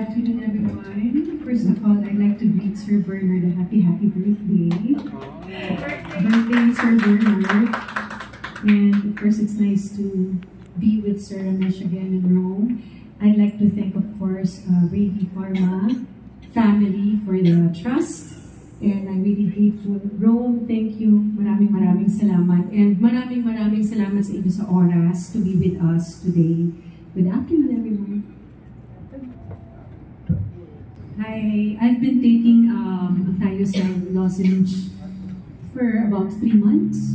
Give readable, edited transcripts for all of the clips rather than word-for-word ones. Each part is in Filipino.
afternoon, everyone. First of all, I'd like to greet Sir Bernard a happy birthday. Birthday, Sir Bernard. And of course, it's nice to be with Sir Ramesh again in Rome. I'd like to thank, of course, Brady Pharma family for the trust. And I'm really grateful. Rome, thank you. Maraming salamat. And maraming salamat sa inyo sa oras to be with us today. Good afternoon, everyone. Hi, I've been taking Thiocel lozenge for about 3 months.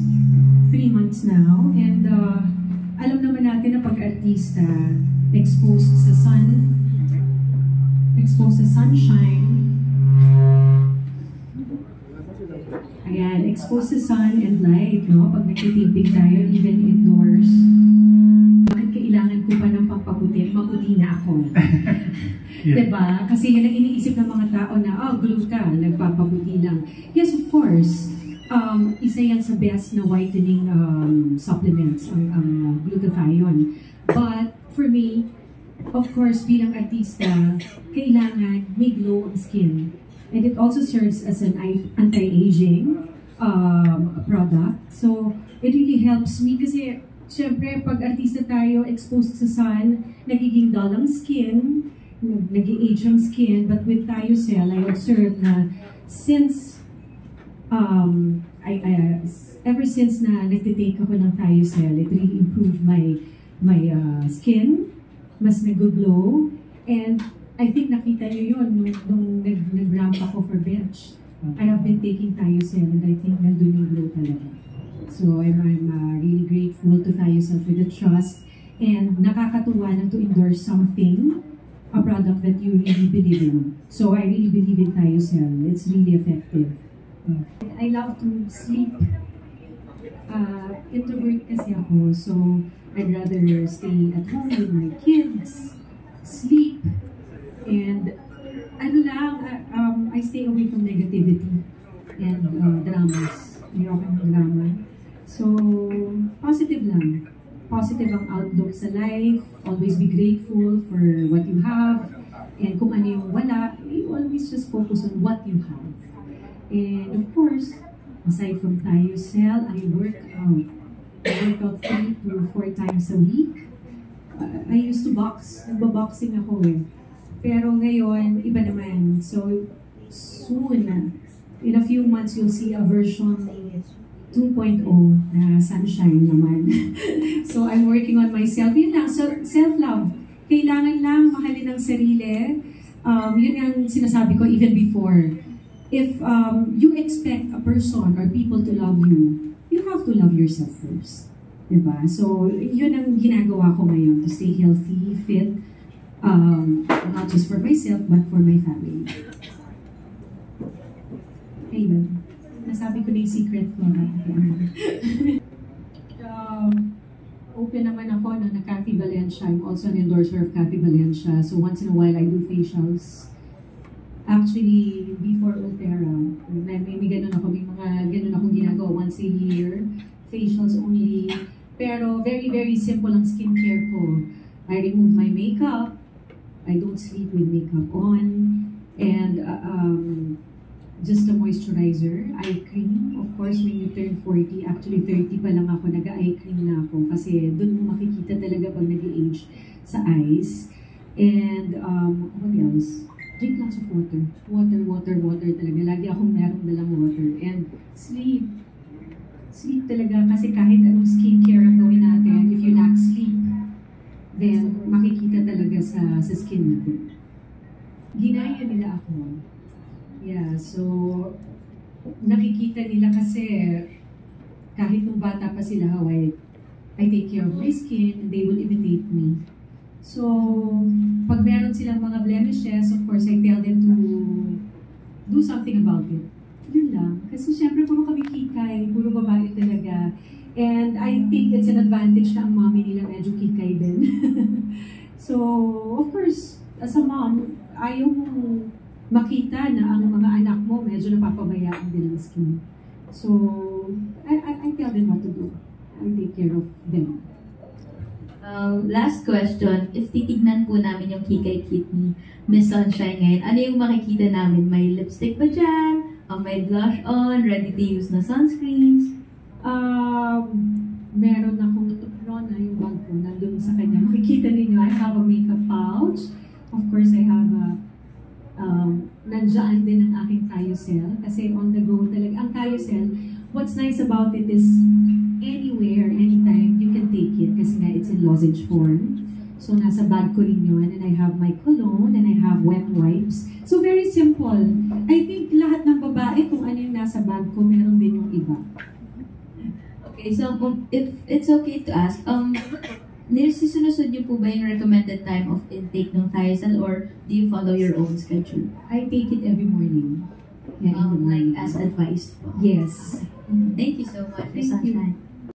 3 months now. And alam naman natin na pag-artista, exposed sa sun, exposed sa sunshine. Ayan, exposed sa sun and light, no? Pag nagtitipig tayo, even indoors. Bakit kailangan ko pa ng pampaputi? Maputi na ako. Yeah. Diba? Kasi yun ang iniisip ng mga tao na, glue ka, nagpapaputi lang. Yes, of course. Isa yan sa best na whitening supplements, ang glutathione. But for me, of course, bilang artista, kailangan may glow ang skin. And it also serves as an anti-aging product. So, it really helps me kasi, syempre, pag artista tayo, exposed sa sun, nagiging dull ang skin, nag-age ang skin, but with Thiocel, I observed na since, ever since na nagtitake ako ng Thiocel, it really improved my skin, mas nag-glow, and I think nakita nyo yun nung nag-ramp ako for bench. I have been taking Thiocel and I think nandun yung glow talaga. So I'm really grateful to Thiocel for the trust, and nakakatuwa na to endorse something, a product that you really believe in. So I really believe in Thiocel. It's really effective. I love to sleep. Introvert kasi ako, so I'd rather stay at home with my kids, sleep, and I stay away from negativity and dramas. Ayoko ng drama. So, positive lang. Positive ang outlook sa life. Always be grateful for what you have. And kung ano yung wala, you always just focus on what you have. And of course, aside from Thiocel, I work out. I work out 3 to 4 times a week. I used to box. Nagbaboxing ako eh. Pero ngayon, iba naman. So, soon, in a few months, you'll see a version 2.0 na sunshine naman. So, I'm working on myself. Yun lang, so self-love. Kailangan lang mahalin ang sarili. Yun yung sinasabi ko even before. If you expect a person or people to love you, you have to love yourself first. Diba? So, yun ang ginagawa ko ngayon, to stay healthy, fit, not just for myself, but for my family. Ayun. Nasabi ko na yung secret ko. Open naman ako na Kathy Valencia. I'm also an endorser of Kathy Valencia. So once in a while, I do facials. Actually, before Ulthera, may ganun ako. May mga ganun akong ginagawa once a year. Facials only. Pero very simple ang skincare ko. I remove my makeup. I don't sleep with makeup on. And just a moisturizer, eye cream. Of course, when you turn 40, actually 30 pa lang ako, nag-eye cream na ako. Kasi doon mo makikita talaga pag nag-age sa eyes. And what else? Drink lots of water. Water talaga. Lagi akong merong dalang water. And sleep. Sleep talaga. Kasi kahit anong skincare ang gawin natin, if you lack sleep, then makikita talaga sa skin natin. Ginaya nila ako. Yeah, so nakikita nila kasi kahit nung bata pa sila, how I take care of my skin, and they will imitate me. So, pag meron silang mga blemishes, of course, I tell them to do something about it. Yun lang. Kasi syempre, puro kami kikay, puro babae talaga. And I think it's an advantage na ang mommy nila medyo kikay din. So, of course, as a mom, ayaw mo makita na ang mga anak mo medyo napapabayaan din ang skin. So, I tell them what to do. I take care of them. Last question, if titignan po namin yung Kikay Kit ni Miss Sunshine ngayon, ano yung makikita namin? May lipstick ba dyan? May blush on? Ready to use na sunscreens? Meron akong Rona, yung bag ko, nandun sa kanya. Makikita ninyo, I have a makeup pouch. Of course, I have a, nandiyan din ang aking Carousel. Kasi on the go talaga. Ang Carousel, what's nice about it is anywhere, anytime, you can take it. Kasi nga, it's in lozenge form. So, nasa bag ko rin yun. And I have my cologne, and I have wet wipes. So, very simple. I think lahat ng babae, kung ano yung nasa bag ko, meron din yung iba. Okay, so if it's okay to ask, sinusunod niyo po ba yung recommended time of intake ng Thiazide or do you follow your own schedule? I take it every morning. Yeah, in the Like morning. as advised po? Yes. Thank you so much, Miss Thank you. Sunshine.